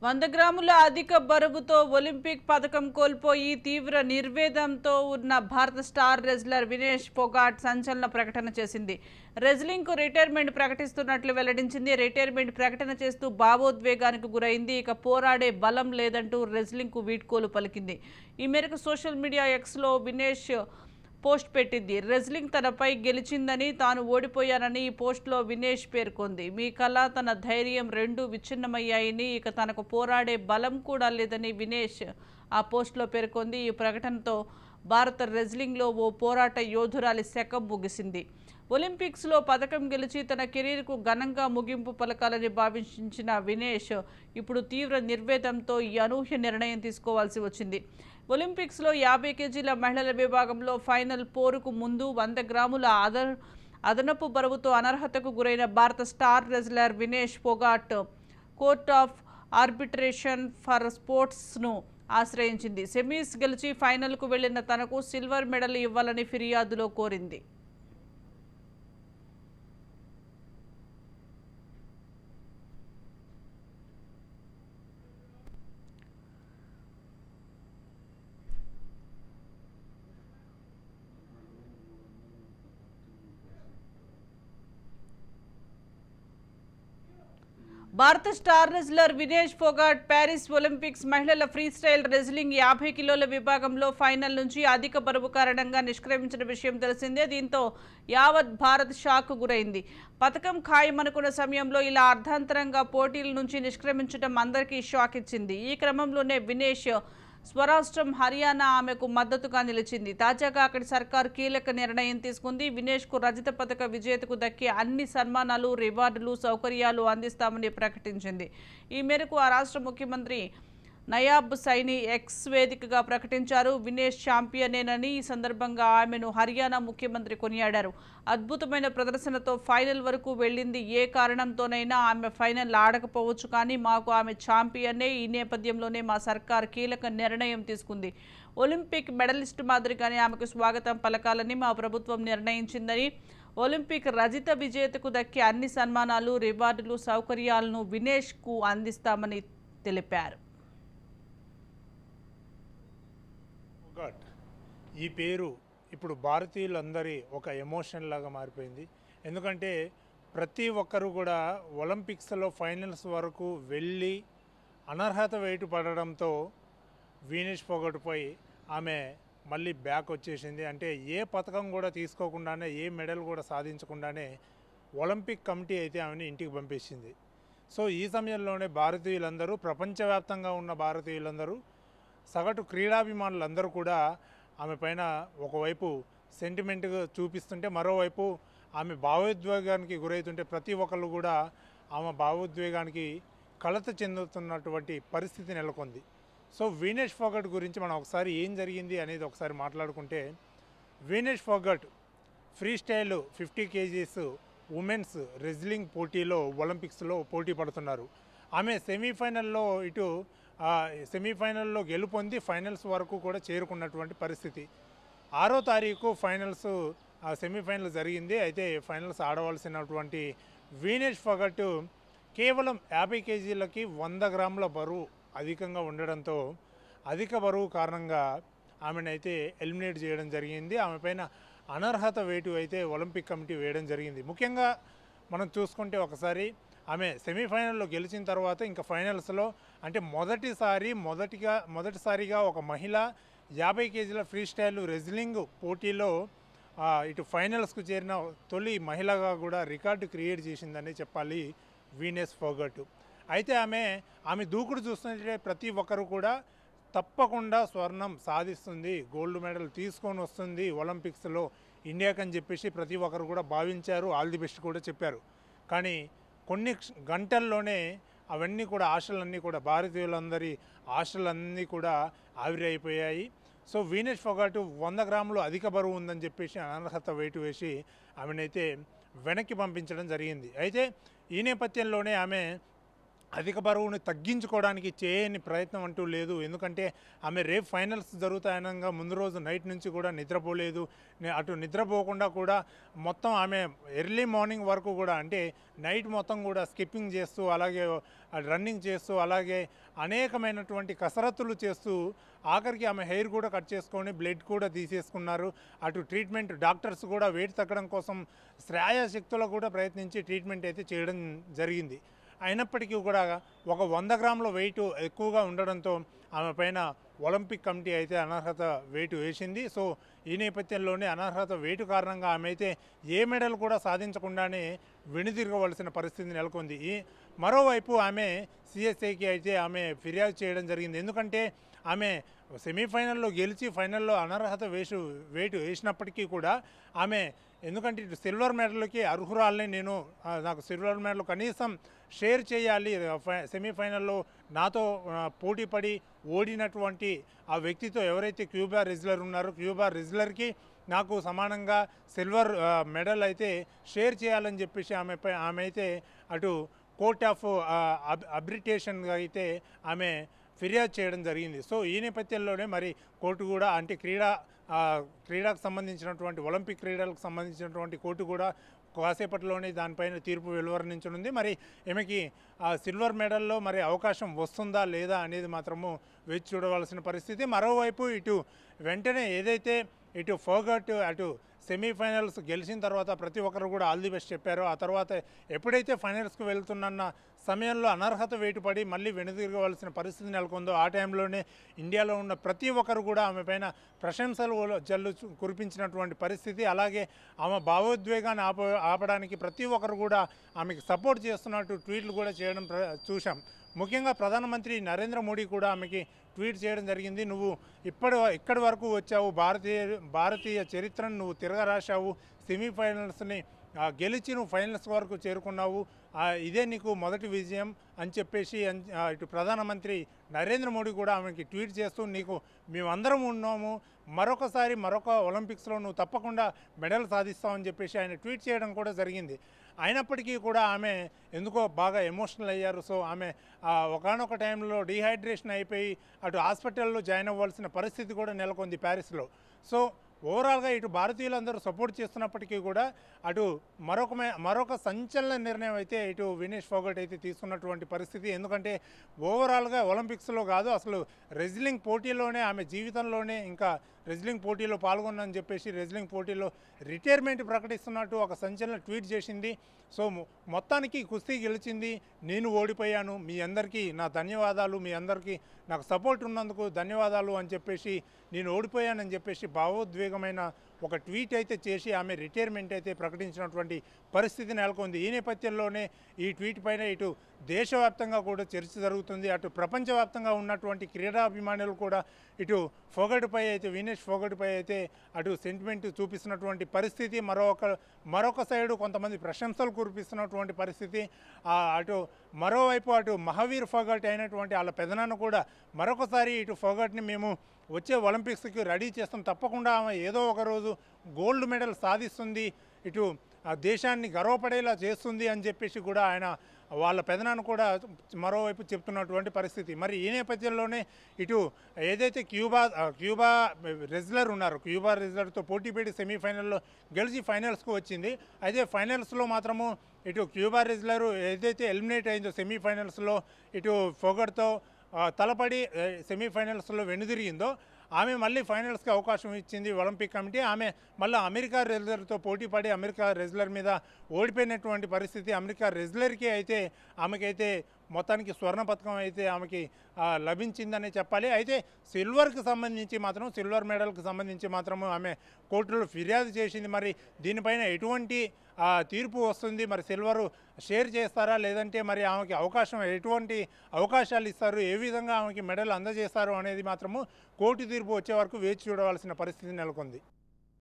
100 గ్రాముల అధిక బరువుతో ఒలింపిక్ పథకం కోల్పోయి తీవ్ర నిర్వేదంతో ఉన్న భారత స్టార్ రెజ్లర్ వినేష్ ఫోగాట్ సంచలన ప్రకటన చేసింది. రెజ్లింగ్కు రిటైర్మెంట్ ప్రకటిస్తున్నట్లు వెల్లడించింది. రిటైర్మెంట్ ప్రకటన చేస్తూ భావోద్వేగానికి గురైంది. ఇక పోరాడే బలం లేదంటూ రెజ్లింగ్కు వీడ్కోలు పలికింది. ఈ మేరకు సోషల్ మీడియా ఎక్స్లో వినేష్ పోస్ట్ పెట్టింది. రెజ్లింగ్ తనపై గెలిచిందని, తాను ఓడిపోయానని ఈ పోస్ట్లో వినేష్ పేర్కొంది. మీ కళ, తన ధైర్యం రెండూ విచ్ఛిన్నమయ్యాయని, ఇక తనకు పోరాడే బలం కూడా లేదని వినేష్ ఆ పోస్ట్లో పేర్కొంది. ఈ ప్రకటనతో భారత రెజ్లింగ్లో ఓ పోరాట యోధురాలి శకం ముగిసింది. ఒలింపిక్స్లో పథకం గెలిచి తన కెరీర్కు ఘనంగా ముగింపు పలకాలని భావించిన వినేష్ ఇప్పుడు తీవ్ర నిర్వేదంతో ఈ అనూహ్య నిర్ణయం తీసుకోవాల్సి వచ్చింది. ఒలింపిక్స్లో 50 కేజీల మహిళల విభాగంలో ఫైనల్ పోరుకు ముందు 100 గ్రాముల అదనపు బరువుతో అనర్హతకు గురైన భారత star wrestler Vinesh Phogat court of arbitration for స్పోర్ట్స్ను ఆశ్రయించింది. సెమీస్ గెలిచి ఫైనల్కు వెళ్లిన తనకు సిల్వర్ మెడల్ ఇవ్వాలని ఫిర్యాదులో కోరింది. భారత star wrestler Vinesh Phogat Paris Olympics మహిళల ఫ్రీస్టైల్ రెజ్లింగ్ 50 కిలోల విభాగంలో ఫైనల్ నుంచి అధిక బరువు కారణంగా నిష్క్రమించిన విషయం తెలిసిందే. దీంతో యావత్ భారత్ షాక్ గురైంది. పథకం ఖాయమనుకున్న సమయంలో ఇలా అర్ధాంతరంగా పోటీల నుంచి నిష్క్రమించడం అందరికీ షాక్ ఇచ్చింది. ఈ క్రమంలోనే వినేష్ స్వరాష్ట్రం హర్యానా ఆమెకు మద్దతుగా నిలిచింది. తాజాగా అక్కడి సర్కార్ కీలక నిర్ణయం తీసుకుంది. వినేష్కు రజత పథక విజేతకు దక్కే అన్ని సన్మానాలు, రివార్డులు, సౌకర్యాలు అందిస్తామని ప్రకటించింది. ఈ మేరకు ఆ రాష్ట్ర ముఖ్యమంత్రి నయాబ్ సైని ఎక్స్ వేదికగా ప్రకటించారు. వినేష్ ఛాంపియనేనని, ఈ సందర్భంగా ఆమెను హర్యానా ముఖ్యమంత్రి కొనియాడారు. అద్భుతమైన ప్రదర్శనతో ఫైనల్ వరకు వెళ్ళింది. ఏ కారణంతోనైనా ఆమె ఫైనల్ ఆడకపోవచ్చు, కానీ మాకు ఆమె ఛాంపియనే. ఈ నేపథ్యంలోనే మా సర్కార్ కీలక నిర్ణయం తీసుకుంది. ఒలింపిక్ మెడలిస్టు మాదిరిగానే ఆమెకు స్వాగతం పలకాలని మా ప్రభుత్వం నిర్ణయించిందని, ఒలింపిక్ రజిత విజేతకు దక్కే అన్ని సన్మానాలు, రివార్డులు, సౌకర్యాలను వినేష్కు అందిస్తామని తెలిపారు. ఈ పేరు ఇప్పుడు భారతీయులందరి ఒక ఎమోషన్ లాగా మారిపోయింది. ఎందుకంటే ప్రతి ఒక్కరు కూడా ఒలింపిక్స్లో ఫైనల్స్ వరకు వెళ్ళి అనర్హత వేటు పడడంతో వినేష్ ఫోగాట్పై ఆమె మళ్ళీ బ్యాక్ వచ్చేసింది. అంటే ఏ పథకం కూడా తీసుకోకుండానే, ఏ మెడల్ కూడా సాధించకుండానే ఒలింపిక్ కమిటీ అయితే ఆమెను ఇంటికి పంపేసింది. సో ఈ సమయంలోనే భారతీయులందరూ, ప్రపంచవ్యాప్తంగా ఉన్న భారతీయులందరూ, సగటు క్రీడాభిమానులందరూ కూడా ఆమె పైన ఒకవైపు సెంటిమెంట్గా చూపిస్తుంటే, మరోవైపు ఆమె భావోద్వేగానికి గురవుతుంటే ప్రతి ఒక్కళ్ళు కూడా ఆమె భావోద్వేగానికి కలత చెందుతున్నటువంటి పరిస్థితి నెలకొంది. సో వినేష్ ఫోగాట్ గురించి మనం ఒకసారి ఏం జరిగింది అనేది ఒకసారి మాట్లాడుకుంటే, Vinesh Phogat free style 50 kgs women's wrestling పోటీలో ఒలింపిక్స్లో పోటీ పడుతున్నారు. ఆమె సెమీఫైనల్లో సెమీఫైనల్లో గెలుపొంది ఫైనల్స్ వరకు కూడా చేరుకున్నటువంటి పరిస్థితి. 6వ తారీఖు ఫైనల్స్ సెమీఫైనల్ జరిగింది. అయితే ఫైనల్స్ ఆడవలసినటువంటి వినేష్ ఫోగాట్ కేవలం 50 కేజీలకి 100 గ్రాముల బరువు అధికంగా ఉండడంతో, అధిక బరువు కారణంగా ఆమెనైతే ఎలిమినేట్ చేయడం జరిగింది. ఆమె పైన అనర్హత వేటు అయితే ఒలింపిక్ కమిటీ వేయడం జరిగింది. ముఖ్యంగా మనం చూసుకుంటే ఒకసారి ఆమె సెమీఫైనల్లో గెలిచిన తర్వాత ఇంకా ఫైనల్స్లో, అంటే మొదటిసారిగా ఒక మహిళ 50 కేజీల ఫ్రీ స్టైల్ రెజ్లింగ్ పోటీలో ఇటు ఫైనల్స్కు చేరిన తొలి మహిళగా కూడా రికార్డు క్రియేట్ చేసిందని చెప్పాలి వినేష్ ఫోగాట్. అయితే ఆమె దూకుడు చూస్తుంటే ప్రతి ఒక్కరు కూడా తప్పకుండా స్వర్ణం సాధిస్తుంది, గోల్డ్ మెడల్ తీసుకొని వస్తుంది ఒలింపిక్స్లో ఇండియాకని చెప్పేసి ప్రతి ఒక్కరు కూడా భావించారు. ఆల్ ది బెస్ట్ కూడా చెప్పారు. కానీ కొన్ని గంటల్లోనే అవన్నీ కూడా, ఆశలన్నీ కూడా, భారతీయులందరి ఆశలన్నీ కూడా ఆవిరైపోయాయి. సో వినేష్ ఫోగాట్ 100 గ్రాములు అధిక బరువు ఉందని చెప్పేసి అనర్హత వేటు వేసి ఆమెనైతే వెనక్కి పంపించడం జరిగింది. అయితే ఈ నేపథ్యంలోనే ఆమె అధిక బరువుని తగ్గించుకోవడానికి చేయని ప్రయత్నం అంటూ లేదు. ఎందుకంటే ఆమె రేపు ఫైనల్స్ జరుగుతాయనగా ముందు రోజు నైట్ నుంచి కూడా నిద్రపోలేదు. అటు నిద్రపోకుండా కూడా మొత్తం ఆమె ఎర్లీ మార్నింగ్ వరకు కూడా అంటే నైట్ మొత్తం కూడా స్కిప్పింగ్ చేస్తూ అలాగే రన్నింగ్ చేస్తూ అలాగే అనేకమైనటువంటి కసరత్తులు చేస్తూ ఆఖరికి ఆమె హెయిర్ కూడా కట్ చేసుకొని బ్లడ్ కూడా తీసేసుకున్నారు. అటు ట్రీట్మెంట్ డాక్టర్స్ కూడా వెయిట్ తగ్గడం కోసం శ్రాయశక్తులు కూడా ప్రయత్నించి ట్రీట్మెంట్ అయితే చేయడం జరిగింది. అయినప్పటికీ కూడా ఒక 100 గ్రాముల వెయిట్ ఎక్కువగా ఉండడంతో ఆమె పైన ఒలింపిక్ కమిటీ అయితే అనర్హత వెయిట్ వేసింది. సో ఈ నేపథ్యంలోనే అనర్హత వెయిట్ కారణంగా ఆమె అయితే ఏ మెడల్ కూడా సాధించకుండానే వెనుదిరగవలసిన పరిస్థితి నెలకొంది. మరోవైపు ఆమె సిఎస్ఐకి అయితే ఆమె ఫిర్యాదు చేయడం జరిగింది. ఎందుకంటే ఆమె సెమీఫైనల్లో గెలిచి ఫైనల్లో అనర్హత వెయిట్ వేసినప్పటికీ కూడా ఆమె ఎందుకంటే ఇటు సిల్వర్ మెడల్కి అర్హురాలని నేను నాకు సిల్వర్ మెడల్ కనీసం షేర్ చేయాలి సెమీఫైనల్లో నాతో పోటీ పడి ఓడినటువంటి ఆ వ్యక్తితో ఎవరైతే క్యూబా రెజ్లర్ ఉన్నారో క్యూబా రెజ్లర్కి నాకు సమానంగా సిల్వర్ మెడల్ అయితే షేర్ చేయాలని చెప్పేసి ఆమె అయితే అటు కోర్ట్ ఆఫ్ అబ్రిటేషన్గా అయితే ఆమె ఫిర్యాదు చేయడం జరిగింది. సో ఈ నేపథ్యంలోనే మరి కోర్టు కూడా అంటే క్రీడకు సంబంధించినటువంటి ఒలింపిక్ క్రీడలకు సంబంధించినటువంటి కోర్టు కూడా కాసేపట్లోనే దానిపైన తీర్పు వెలువరించనుంది. మరి ఈమెకి సిల్వర్ మెడల్లో మరి అవకాశం వస్తుందా లేదా అనేది మాత్రము వేచి చూడవలసిన పరిస్థితి. మరోవైపు ఇటు వెంటనే ఏదైతే ఇటు ఫోగట్ అటు సెమీఫైనల్స్ గెలిచిన తర్వాత ప్రతి ఒక్కరు కూడా ఆల్ ది బెస్ట్ చెప్పారో ఆ తర్వాత ఎప్పుడైతే ఫైనల్స్కి వెళ్తున్న సమయంలో అనర్హత వేటు పడి మళ్ళీ వెనుదిరగవలసిన పరిస్థితి నెలకొందో ఆ టైంలోనే ఇండియాలో ఉన్న ప్రతి ఒక్కరు కూడా ఆమె పైన ప్రశంసలు జల్లు కురిపించినటువంటి పరిస్థితి. అలాగే ఆమె భావోద్వేగాన్ని ఆపడానికి ప్రతి ఒక్కరు కూడా ఆమెకి సపోర్ట్ చేస్తున్నట్టు ట్వీట్లు కూడా చేయడం చూసాం. ముఖ్యంగా ప్రధానమంత్రి నరేంద్ర మోడీ కూడా ఆమెకి ట్వీట్ చేయడం జరిగింది. నువ్వు ఇక్కడి వరకు వచ్చావు, భారతీయ చరిత్రను నువ్వు తిరగరాశావు, సెమీఫైనల్స్ని గెలిచి నువ్వు ఫైనల్స్ వరకు చేరుకున్నావు, ఇదే నీకు మొదటి విజయం అని చెప్పేసి ఇటు ప్రధానమంత్రి నరేంద్ర మోడీ కూడా ఆమెకి ట్వీట్ చేస్తూ మేమందరం ఉన్నాము, మరొక ఒలింపిక్స్లో నువ్వు తప్పకుండా మెడల్ సాధిస్తావని చెప్పేసి ఆయన ట్వీట్ చేయడం కూడా జరిగింది. అయినప్పటికీ కూడా ఆమె ఎందుకో బాగా ఎమోషనల్ అయ్యారు. సో ఆమె ఒకానొక టైంలో డీహైడ్రేషన్ అయిపోయి అటు హాస్పిటల్లో జాయిన్ అవ్వాల్సిన పరిస్థితి కూడా నెలకొంది ప్యారిస్లో. సో ఓవరాల్గా ఇటు భారతీయులందరూ సపోర్ట్ చేస్తున్నప్పటికీ కూడా అటు మరొక సంచలన నిర్ణయం అయితే ఇటు వినేష్ ఫోగట్ అయితే తీసుకున్నటువంటి పరిస్థితి. ఎందుకంటే ఓవరాల్గా ఒలింపిక్స్లో కాదు అసలు రెజ్లింగ్ పోటీలోనే ఆమె జీవితంలోనే ఇంకా రెజ్లింగ్ పోటీలో పాల్గొన్నానని చెప్పేసి రెజ్లింగ్ పోటీలో రిటైర్మెంట్ ప్రకటిస్తున్నట్టు ఒక సంచలన ట్వీట్ చేసింది. సో మొత్తానికి కుస్తీ గెలిచింది, నేను ఓడిపోయాను, మీ అందరికీ నా ధన్యవాదాలు, మీ అందరికీ నాకు సపోర్ట్ ఉన్నందుకు ధన్యవాదాలు అని చెప్పేసి నేను ఓడిపోయానని చెప్పేసి భావోద్వేగమైన ఒక ట్వీట్ అయితే చేసి ఆమె రిటైర్మెంట్ అయితే ప్రకటించినటువంటి పరిస్థితి నెలకొంది. ఈ నేపథ్యంలోనే ఈ ట్వీట్ పైన ఇటు దేశవ్యాప్తంగా కూడా చర్చ జరుగుతుంది. అటు ప్రపంచవ్యాప్తంగా ఉన్నటువంటి క్రీడాభిమానులు కూడా ఇటు వినేష్ ఫోగట్పై అయితే అటు సెంటిమెంట్ చూపిస్తున్నటువంటి పరిస్థితి. మరొక సైడు కొంతమంది ప్రశంసలు కురిపిస్తున్నటువంటి పరిస్థితి. అటు మరోవైపు అటు మహావీర్ ఫోగట్ అయినటువంటి వాళ్ళ పెదనాన్న కూడా మరొకసారి ఇటు ఫోగట్ని మేము వచ్చే ఒలింపిక్స్కి రెడీ చేస్తాం, తప్పకుండా ఆమె ఏదో ఒక రోజు గోల్డ్ మెడల్ సాధిస్తుంది, ఇటు దేశాన్ని గర్వపడేలా చేస్తుంది అని చెప్పేసి కూడా ఆయన వాళ్ళ పెదనాన్న కూడా మరోవైపు చెప్తున్నటువంటి పరిస్థితి. మరి ఈ నేపథ్యంలోనే ఇటు ఏదైతే క్యూబా రెజ్లర్ ఉన్నారు, క్యూబా రెజ్లర్తో పోటీపడి సెమీఫైనల్లో గెలిచి ఫైనల్స్కు వచ్చింది. అయితే ఫైనల్స్లో మాత్రము ఇటు క్యూబా రెజ్లర్ ఏదైతే ఎలిమినేట్ అయిందో సెమీఫైనల్స్లో ఇటు ఫోగట్తో తలపడి సెమీఫైనల్స్లో వెనుదిరిగిందో ఆమె మళ్ళీ ఫైనల్స్కి అవకాశం ఇచ్చింది ఒలింపిక్ కమిటీ. ఆమె మళ్ళీ అమెరికా రెజ్లర్తో పోటీపడి అమెరికా రెజ్లర్ మీద ఓడిపోయినటువంటి పరిస్థితి. అమెరికా రెజ్లర్కి అయితే ఆమెకైతే మొత్తానికి స్వర్ణ పథకం అయితే ఆమెకి లభించిందనే చెప్పాలి. అయితే సిల్వర్ మెడల్కి సంబంధించి మాత్రము ఆమె కోర్టులో ఫిర్యాదు చేసింది. మరి దీనిపైన ఎటువంటి తీర్పు వస్తుంది, మరి సిల్వరు షేర్ చేస్తారా లేదంటే మరి ఆమెకి ఎటువంటి అవకాశాలు ఇస్తారు, ఏ విధంగా ఆమెకి మెడల్ అందజేస్తారు అనేది మాత్రము కోర్టు తీర్పు వచ్చే వరకు వేచి చూడవలసిన పరిస్థితి నెలకొంది.